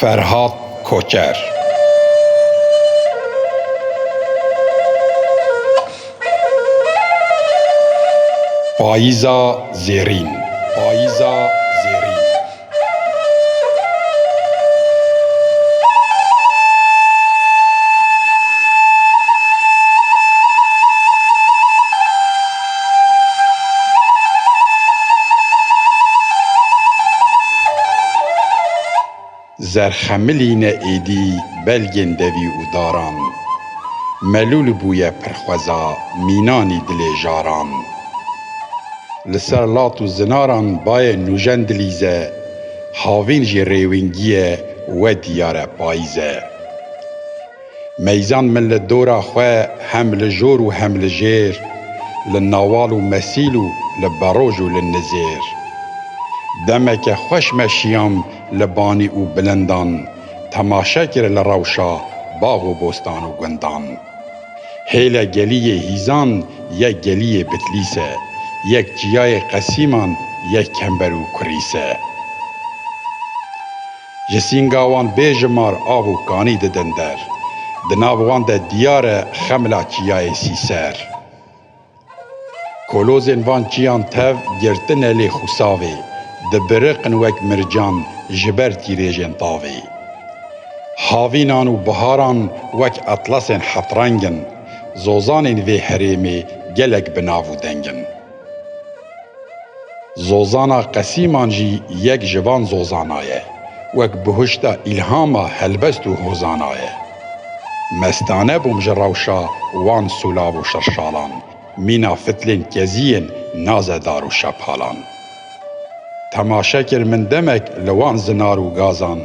فرهاد کوچر پاییزا زیرین زرخملین ایدی بلگن دوی و داران ملول بوی پرخوزا مینانی دل جاران لسر لات و زناران بای نوژن دلیزه هاوین جی ریوینگیه و دیار پاییزه میزان من لدورا خواه هم لجور و هم لجیر لنوال و مسیل و لبروج و لنزیر دمک خوش مشیام لبانی و بلندان تماشا کر لروشا باغ و بوستان و گندان هیل گلی هیزان یک گلی بتلیسه یک جیای قسیمان یک کمبر و کریسه جسینگاوان بیجمار آب و کانی ددندر دناوان ده دیار خملا جیای سیسر کلوزن وان جیان تف گرتن لی خوساوی ده برقن وک مرجان جبر تیریجن طاوی هاوینان و بهاران وک اطلسن حطرنگن زوزانن وی حریمی گلک بناو دنگن زوزانا قسیمان جی یک جوان زوزانایه وک بهشتا الهاما هلبست و هوزانایه مستانه بوم جروشا وان سولاو و شرشالان مینا فتلین کزین نازدار و شپالان تماشا کر من دمک لوان زنار و گازان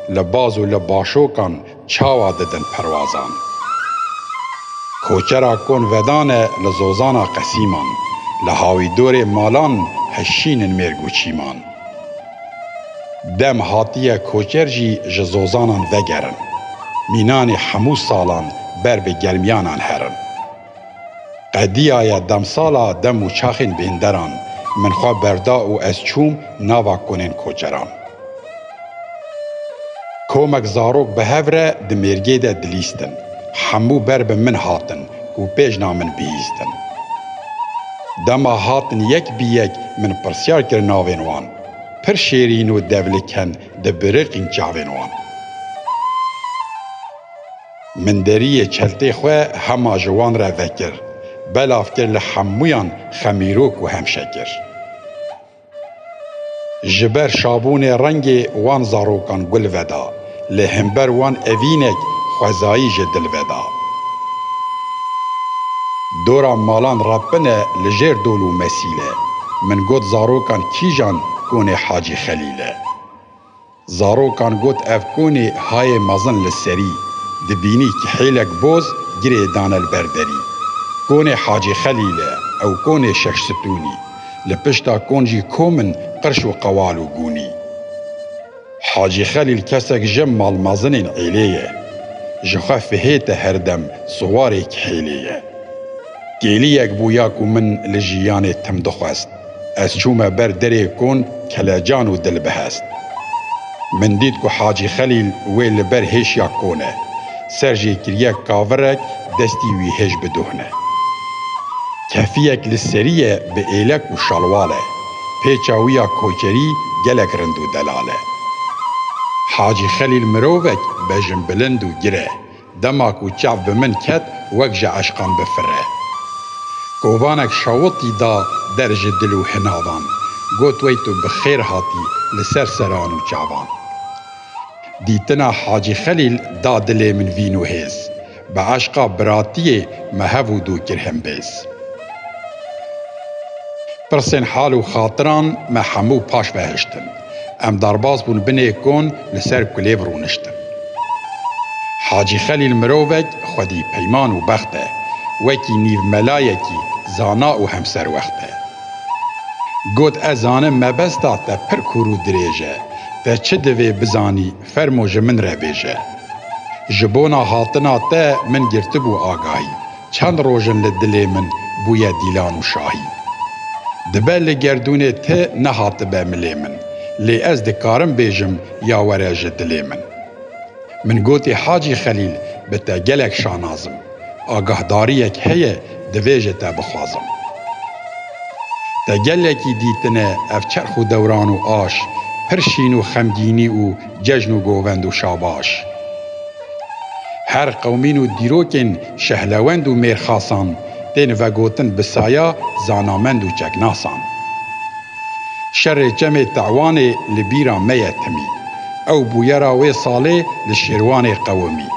لباز و لباشوکان چاوا ددن پروازان کوچرا کن ودانه لزوزانا قسیمان لهاوی دور مالان هشینن مرگو چیمان دم هاتیه کوچر جی جزوزانان وگرن مینان حمو سالان بر به گرمیانان هرن قدیای دم سالا دم و چاخین بیندران من خواه بردا و از چوم ناوا کنین کوچران کومک زاروک به هفره دمیرگی ده دلیستن حمو بر به من هاتن و پیج نامن بیستن دما هاتن یک بی یک من پرسیار کر ناوین وان پر شیرین و دولکن ده برقین چاوین وان من دریه چلته خواه هما جوان را وکر بلاف کر لحمویان خمیروک و همشکر جبر شابون رنگ وان زاروکان گل ودا لهمبر وان اوینک خوزایی جدل ودا دورا مالان ربنه لجر دولو مسیله من گوت زاروکان کیجان کونه حاجی خلیله زاروکان گوت اف کونه های مزن لسری دبینی که حیلک بوز گره دانل بردری کونه حاجی خلیله او کونه شش ستونی لپشتا کونجی کومن قرش و قوال و گونی حاجی خلیل کسک جم مال مزنین عیلیه جخوا فهیت هردم سوارک حیلیه گیلیک بویا کو من لجیان تم دخواست از چوم بر دره کن کلاجان و دل بهست من دید کو حاجی خلیل ویل بر هشیا کونه سرجی کریک کاورک دستی وی هش بدهنه کفیک لسریه به ایلک و شالواله پیچاویا کوچری گلک رندو دلاله حاجی خلیل مرووک بجن بلند و گره دماکو چاو بمن کت وک جا عشقان بفره کووانک شاوطی دا درج دلو هناوان گوت ویتو بخیر هاتی لسر سران و چاوان دیتنا حاجی خلیل دا دلی من وینو هیز با عشقا براتیه مهو دو کرهم بیز پرسن حال و خاطران ما حمو پاش بهشتن ام درباز بون بنه کن لسر کلیو رونشتن حاجی خلیل مرووک خودی پیمان و بخته وکی نیو ملایکی زانا و همسر وقته گوت ازانه مبستا تا پر کرو دریجه تا چه دوی بزانی فرموج من را بیجه جبونا هاتنا تا من گرتبو آگاهی چند روژن لدلی من بویا دیلان و شاهی دبه لگردونه ته نهات به ملی من لی از دکارم بیجم یا وراج دلی من من گوتی حاجی خلیل بتا گلک شانازم آگهداریک هیه دویجه تا بخوازم تا گلکی دیتنه اف چرخ و دوران و آش پرشین و خمگینی و ججن و گووند و شاباش هر قومین و دیروکن شهلوند و میرخاسان دین و گوتن بسایا زانامند و چکناسان شر جمع تعوان لبیرا میتمی او بویرا وی صالح لشیروان قومی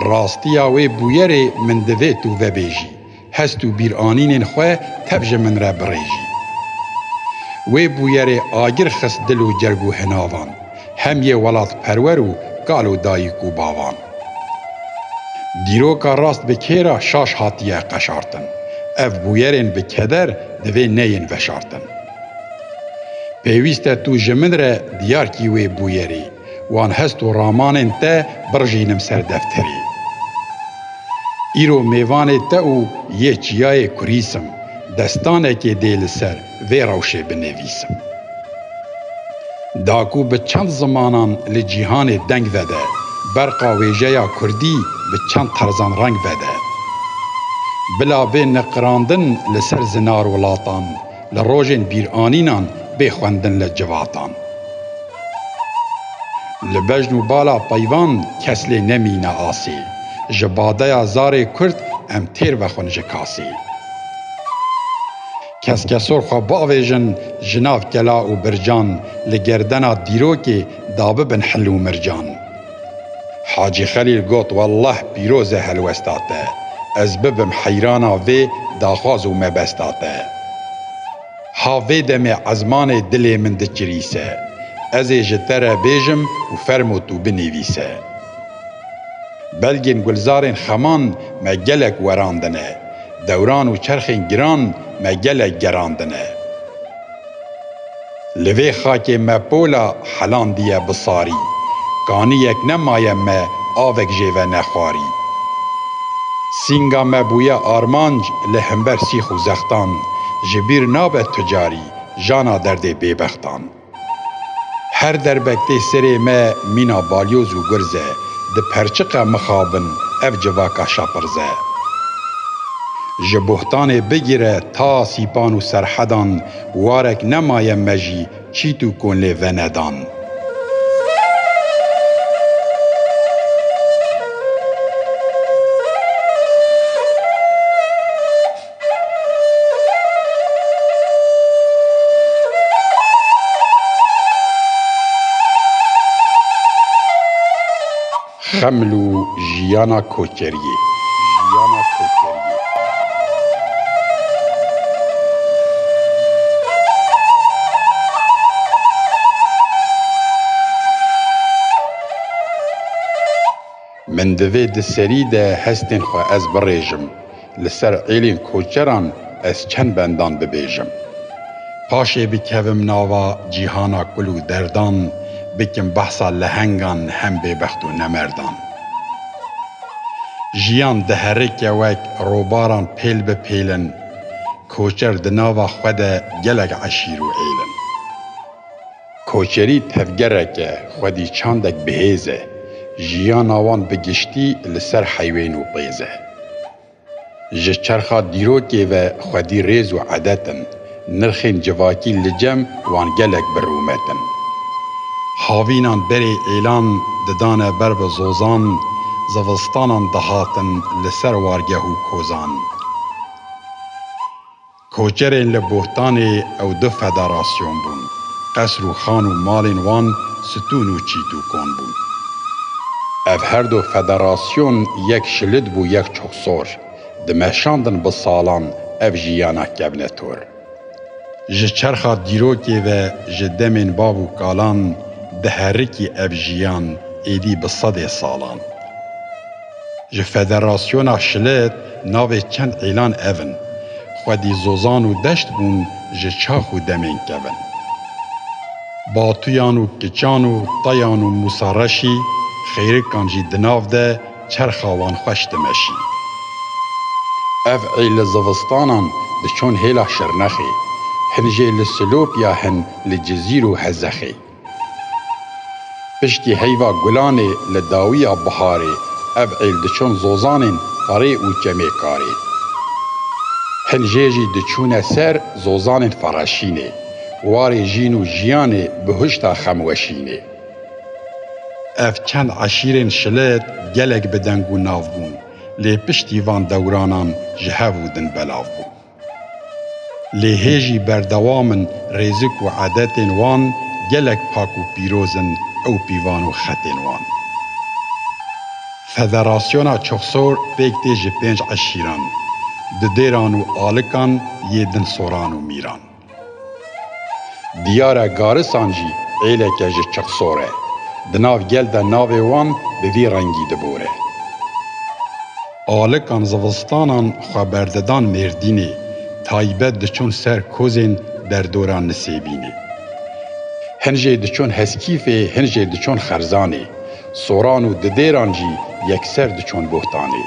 راستیا وی بویر من دویت و بیجی هست و بیرانین خواه تبج من را بریجی وی بویر آگر خست دل و جرگ و هناوان هم یه ولات پرور و گال و دایک و باوان دیروکا راست بکیرا شاش هاتیه قشارتن اف بویرین بکدر دوی نین وشارتن پیوسته تو جمن را دیار کی وی بویری وان هست و رامانن تا برژینم سر دفتری ایرو میوان تا او یه چیای کریسم دستانه که دیل سر وی روشه بنویسم داکو به چند زمانان لجیهان دنگ وده برقا ویجه یا کردی به چند طرزان رنگ وده بلا به نقراندن لسر زنار ولاتان لروجن بیرانینان بخوندن لجواتان لبجن و بالا پیوان کسل نمینه آسی جباده زار کرد ام تیر و خونج کاسی کس کسور خواه باویجن جناف کلا و برجان لگردنا دیروکی دابه بن حل و مرجان حاجی خلیل گوت والله پیروز هلوستاته از ببم حیرانا وی داخواز و مبستاته هاوی دم عزمان دل من دچریسه از جتره بیجم و فرموتو بنویسه بلگین گلزارین خمان ما گلک وراندنه دوران و چرخین گران ما گلک گراندنه لوی خاک ما پولا حلان دیه بصاری کانی یک نمایم ما آوک جیوه نخواری سینگا ما بویا آرمانج لهمبر سیخ و زختان جبیر نابت تجاری جانا درد بیبختان هر دربکتی سری ما مینا بالیوز و گرزه ده پرچقه مخابن اف جواکا شاپرزه جبوهتان بگیره تا سیپان و سرحدان وارک نمایم مجی چیتو کن لی وندان خملو جیانا کوچریه من دوی ده سری ده هستین خواه از بریجم لسر عیلین کوچران از چند بندان ببیجم پاشه بکوم ناوا جیهانا کلو دردان بکم بحثا لهنگان هم ببخت و نمردان جیان ده هرک وک روباران پیل بپیلن کوچر ده ناوا خود گلگ عشیر و ایلن کوچری تفگرک خودی چاندک بهیزه جیان آوان بگشتی لسر حیوین و قیزه جه چرخا دیروکی و خودی ریز و عدتن نرخین جواکی لجم وان گلک برومتن هاوینان بری ایلان ددانه بر بزوزان زوستانان دهاتن لسر وارگه و کوزان کوچرین لبوهتان او دو فدراسیون بون قصر و خان و مالین وان ستون و چیتو کن بون اف هر دو فدراسیون یک شلد بو یک چخصور دمشاندن بسالان اف جیانا کبنه تور جه چرخا دیروکی و جه دمین بابو کالان ده هرکی اف جیان ایدی بصد سالان جه فدراسیونا شلد ناوی چند اعلان اون خودی زوزان و دشت بون جه چاخ و دمین کبن باتویان و کچان و طیان و موسارشی خیرکان جی دناو ده چرخاوان خوش دمشی اف ایل زوستانان ده چون هیلا شرنخی هنجی لسلوپیا هن لجزیر و هزخی پشتی هیوا گلانه لداویا بهاره اف عیل دچون زوزانین قره و جمع کاره. هنجیجی دچونه سر زوزانین فراشینه واره جین و جیانه بهشتا خموشینه. اف چند عشیرین شلت گلک بدنگو ناف بون لی پشتی وان دورانان جهودن بلاف بون. لی هیجی بردوامن ریزک و عادتین وان گلک پاک و پیروزن او پیوان و خطین وان. فدراسیونا چخسور پیکتی جی 5 عشیران ددیران و آلکان یدن سوران و میران. دیارا گارسان جی ایلکه جی چخسوره دناو گل دا ناوی وان بوی رنگی دبوره. آلکان زوستانان خبرددان مردینه تایبت دچون سر کوزین در دوران نسیبینه. هنجه دچون هسکیفه هنجه دچون خرزانه سوران و ددیران جی یکسر دچون بوتانه.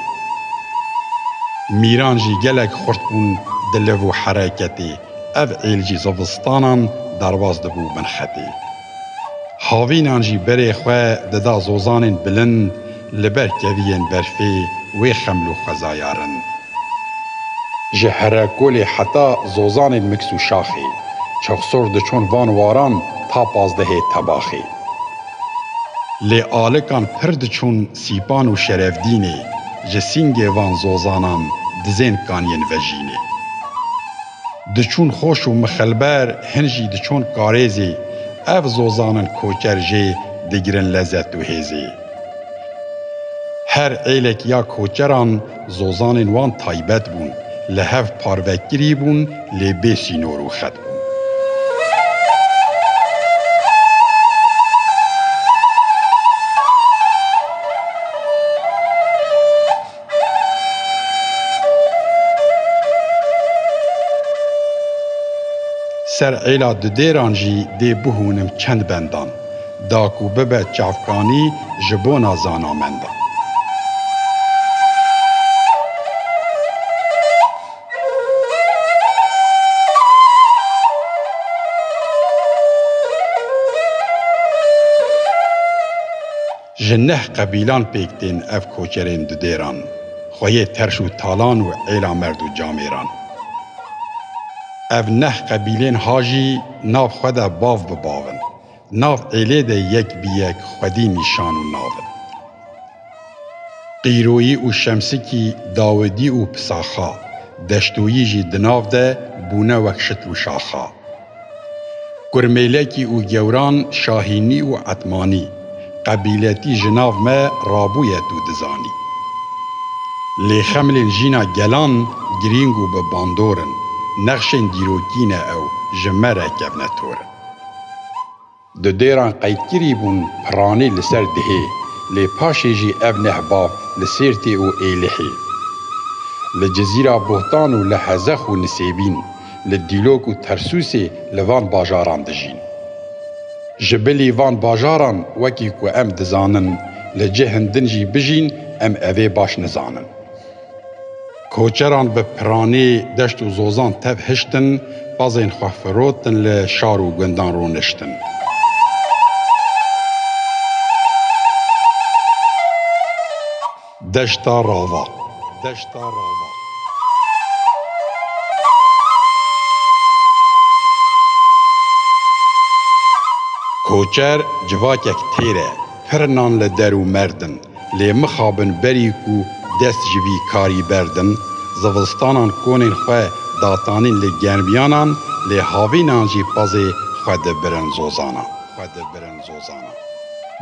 میران جی گلک خورد بون دلو و حرکتی اف ایل جی زوستانان درواز دبو بنخطی. هاوینان جی بره خواه ددا زوزانین بلند لبر کوین برفی وی خملو خزایارن. جهره کولی حتا زوزانین مکسو شاخی چخسور دچون وان واران تا 15 تباخی. لی آلکان پر دچون سیپان و شرفدینه جسینگ وان زوزانان دزین کانین وجینه. دچون خوش و مخلبر هنجی دچون کاریزی اف زوزانن کوچر جی دگرن لذت و هیزی. هر ایلک یا کوچران زوزانن وان تایبت بون لحف پاروکگری بون لی بیسی نورو خد بون. سر عیلا ددیران جی دی بهونم چند بندان داکو ببه چافکانی جبونا زانامندان. جنه قبیلان پیکتین اف کوچرین ددیران خویه ترش و تالان و عیلا مرد و جامیران. اف نه قبیلین هاجی ناف خدا باف بباون ناف ایلی ده یک بی یک خودی نشان و ناون. قیرویی و شمسکی داودی و پساخا دشتویی جی دناف ده بونه وکشت و شاخا. کرمیلکی و گوران شاهینی و عطمانی قبیلتی جناف ما رابویت و دزانی. لی خملین جینا گلان گرینگو به باندورن نقشن دیروکینه او جمره کبنه تورن. ددیران قیدگیری بون پرانی لسر دهی لی پاشی جی اف نحباف لسیرتی و ایلحی. لجزیره بوتان و لحزخ و نسیبین لدیلوک و ترسوسی لوان باجاران دجین. جبلی وان باجاران وکی کو ام دزانن لجه هندن جی بجین ام اوی باش نزانن. کوچران به پرانی دشت و زوزان تب هشتن بازین خواه لشار و گندان رو نشتن. دشتا راوا کوچر جواکک تیره پرنان لدر و مردن لی مخابن بریکو دست جوی کاری بردن زوستانان کونین خواه داتانین لی گرمیانان لی هاوینان جی پازی خواه برن زوزانا.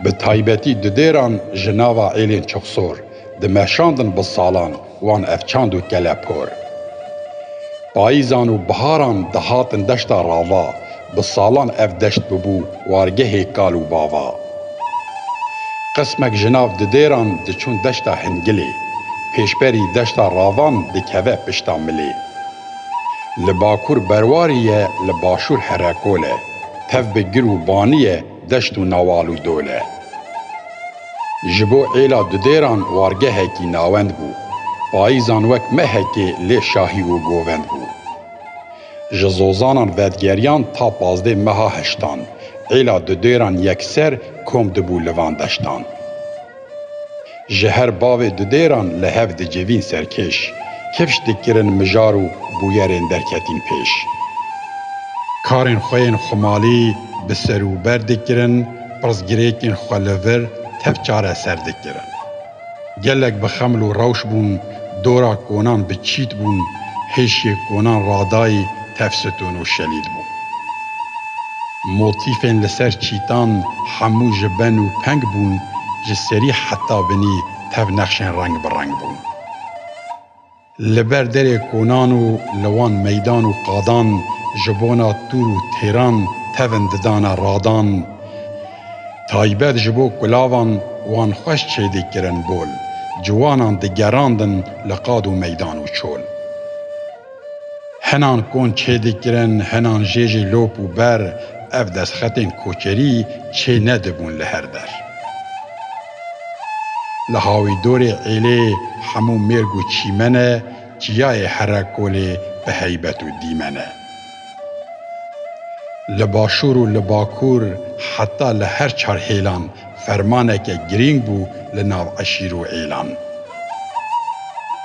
به تایبتی ددیران جناوا ایلین چخسور دمشاندن بسالان وان افچاند و کلپور. پاییزان و بهاران دهاتن دشتا راوا بسالان اف دشت ببو وارگه کال و باوا. قسمک جناف ددیران دچون دشتا هنگلی پیشبری دشتا راوان دکوه پشتا ملی. لباکور برواریه لباشور حرکوله تف بگر و بانیه دشت و نوالو دوله. جبو ایلا ددیران وارگه هکی ناوند بو پاییزان وک مهکی لی شاهی و گووند بو. جزوزانان ودگریان تا 15 مها هشتان عیلا ددیران یکسر کم دبو لوان دشتان. جهر باو ددیران لحف دجوین سرکش، کفش دکرن مجارو بویرین درکتین پیش. کارن خوین خمالی بسرو بر دکرن، پرزگریکن خلور تفچاره سر دکرن. گلک بخمل و روش بون، دورا کونان بچیت بون، هیشی کونان رادای تفستون و شلید بون. موتیفین لسر چیتان همو جبن و پنگ بون، جسری حتی بنی تف نقشن رنگ برنگ بون. لبر در کونان و لوان میدان و قادان، جبونا تور و تیران تفن ددانا رادان. تایبت جبو کلاوان وان خوش چه دکرن بول، جوانان دگراندن لقاد و میدان و چول. هنان کون چه دکرن هنان جیج لوپ و بر، اف دست خطین کوچری چه ندبون لهر در. لحاوی دور عیله همو مرگو چیمنه، چیای حرکوله به حیبت و دیمنه. لباشور و لباکور حتی لهر چار هیلان، فرمانه که گرینگ بو لناو عشیر و ایلان.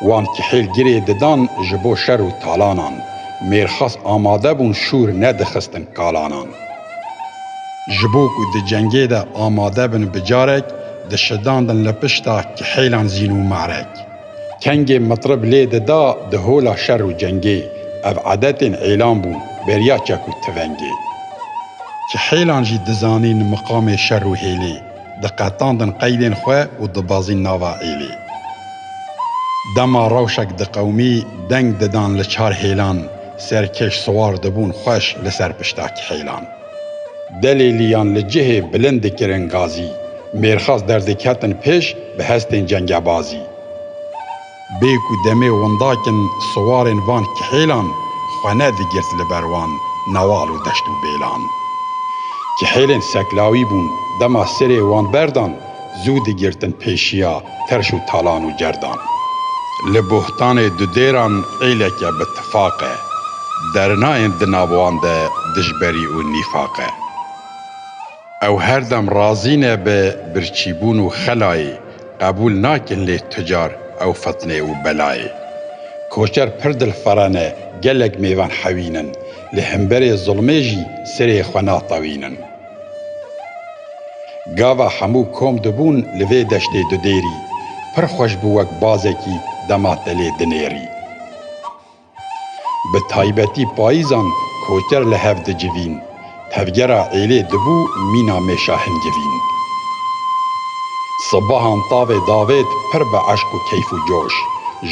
وان که حیل گری ددان جبو شر و تالانان، میرخاص آماده بون شور ندخستن کالانان. جبو که ده جنگی ده آماده بن بجارک، ده شداندن لپشتا که حیلان زینو معرک. کنگ مطرب لی ددا ده هولا شر و جنگی، او عادتین ایلان بون بریا چکو تونگی. که حیلان جی دزانین مقام شر و هیلی، ده قطاندن قیدین خواه و ده بازین ناوا ایلی. دما روشک ده قومی دنگ ددان لچار هیلان، سرکش سوار دبون خوش لسر پشتا که حیلان. دلیلیان لجه بلند کرن گازی، میرخاص دردکتن پیش به هستین جنگ بازی. بیکو دمی ونداکن سوارن وان که حیلان، خوانه دیگرت لبروان نوال و دشت و بیلان. که حیلن سکلاوی بون دما سری وان بردان، زود گرتن پیشیا ترش و تالان و جردان. لبوحتان ددیران عیلکه باتفاقه، درناین دنابوان ده دجبری و نیفاقه. او هر دم رازینه به برچیبون و خلای، قبول ناکن لی تجار او فتنه و بلای. کوچر پردل فرانه گلک میوان حوینن، لهمبر ظلمه جی سری خوانا طوینن. گاوا همو کوم دبون لوی دشت ددیری، پر خوش بوک بازکی دماتلی دنیری. به تایبتی پاییزان کوچر لحف دجوین، تفگرا عیلی دبو مینا میشاهن گوین. صباحان طاوه داوید پر به عشق و کیف و جوش،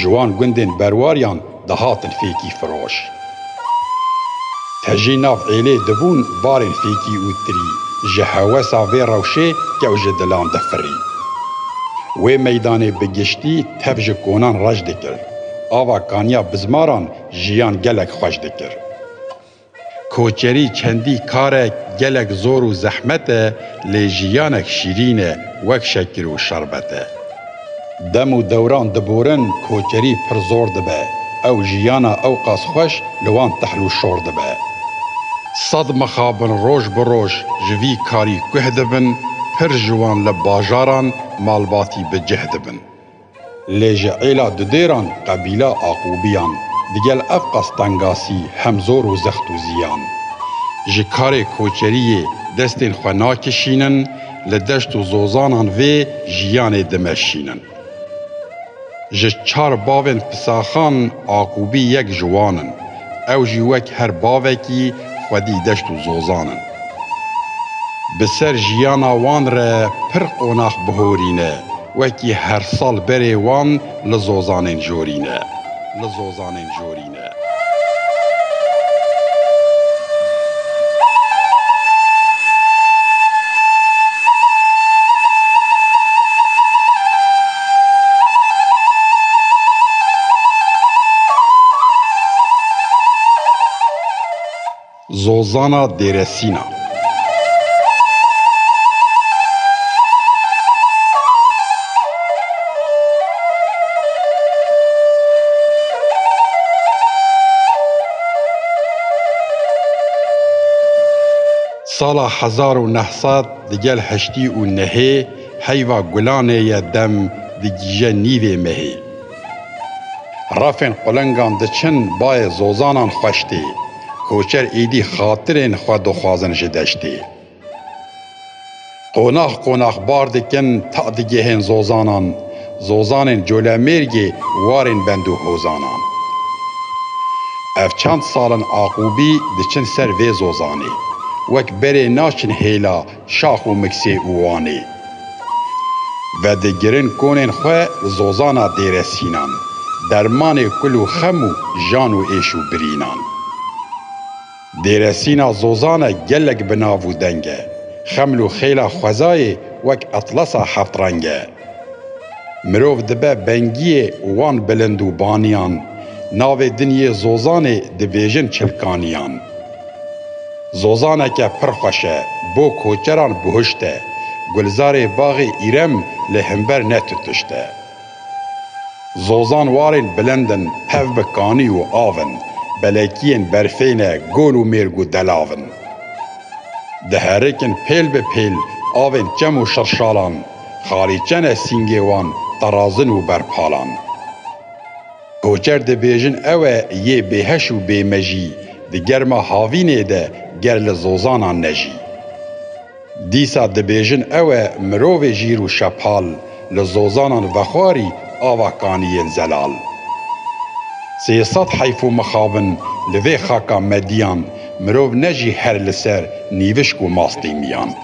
جوان گندین برواریان دهاتن فیکی فروش. تجی ناف عیلی دبون بارن فیکی و تری، جهوسا وی روشه گوج دلان دفری. وی میدان بگشتی تفج کونان رج دکر، آوا کانیا بزماران جیان گلک خوش دکر. کوچری چندی کاره گلک زور و زحمته، لی جیانک شیرینه وک شکر و شربته. دم و دوران دبورن کوچری پر زور دبه، او جیانا او قاس خوش لوان تحلو شور دبه. صد مخابن روش بروش جوی کاری که دبن، پر جوان لباجاران مالباتی بجه دبن. لیج عیلا ددیران قبیله آقوبیان، دیگل افقاس تنگاسی همزور و زخت و زیان. جکار کوچریه دستین خوانا کشینن، لدشت و زوزانان وی جیان دمشینن. جچار باوین پساخان آقوبی یک جوانن، او جیوک هر باوکی خودی دشت و زوزانن. بسر جیانا وان را پر قوناخ بهورینه، وکی هر سال بری وان لزوزانین جورینه. زوزانا دیرسینا. سالا 1900 دگل هشتی و نهی حیوا گلانه ی دم دگیجه نیوه مهی. رافین قلنگان دچن بای زوزانان خوشتی، کوچر ایدی خاطرین خود دخوازن جدشتی. قوناخ بار دکن تا دگهن زوزانان، زوزانین جوله مرگی وارین بندو هوزانان. اف چند سالن آقوبی دچن سر وی زوزانی، وک بره ناشن هیلا شاخ و مکسی اوانی. و دگرین کونین خواه زوزانا دیرسینان، درمان کلو خمو جانو ایشو برینان. دیرسینا زوزانا گلک بناوو دنگه، خملو خیلا خوزای وک اطلسا هفت رنگه. مروف دبه بنگیه وان بلندو بانیان، ناو دنیه زوزانه دبیجن چلکانیان. زوزانه که پرخوشه بو کوچران بهشته، گلزار باغ ایرم لهمبر نتوتشته. زوزان وارین بلندن هف بکانی و آون، بلکین برفینه گول و مرگو دلاون. دهرکن پیل به پیل آون جم و شرشالان، خالیچن سینگوان ترازن و برپالان. کوچر دبیجن اوه یه بهش و بیمجی، دگرما هاوینه ده گرل زوزانان نجی. دیسا دبیجن اوه مروه جیر و شپال، لزوزانان وخواری آواکانین زلال. 300 حیفو مخابن لوی خاکا مدیان، مروه نجی هر لسر نیوشکو ماستی میان.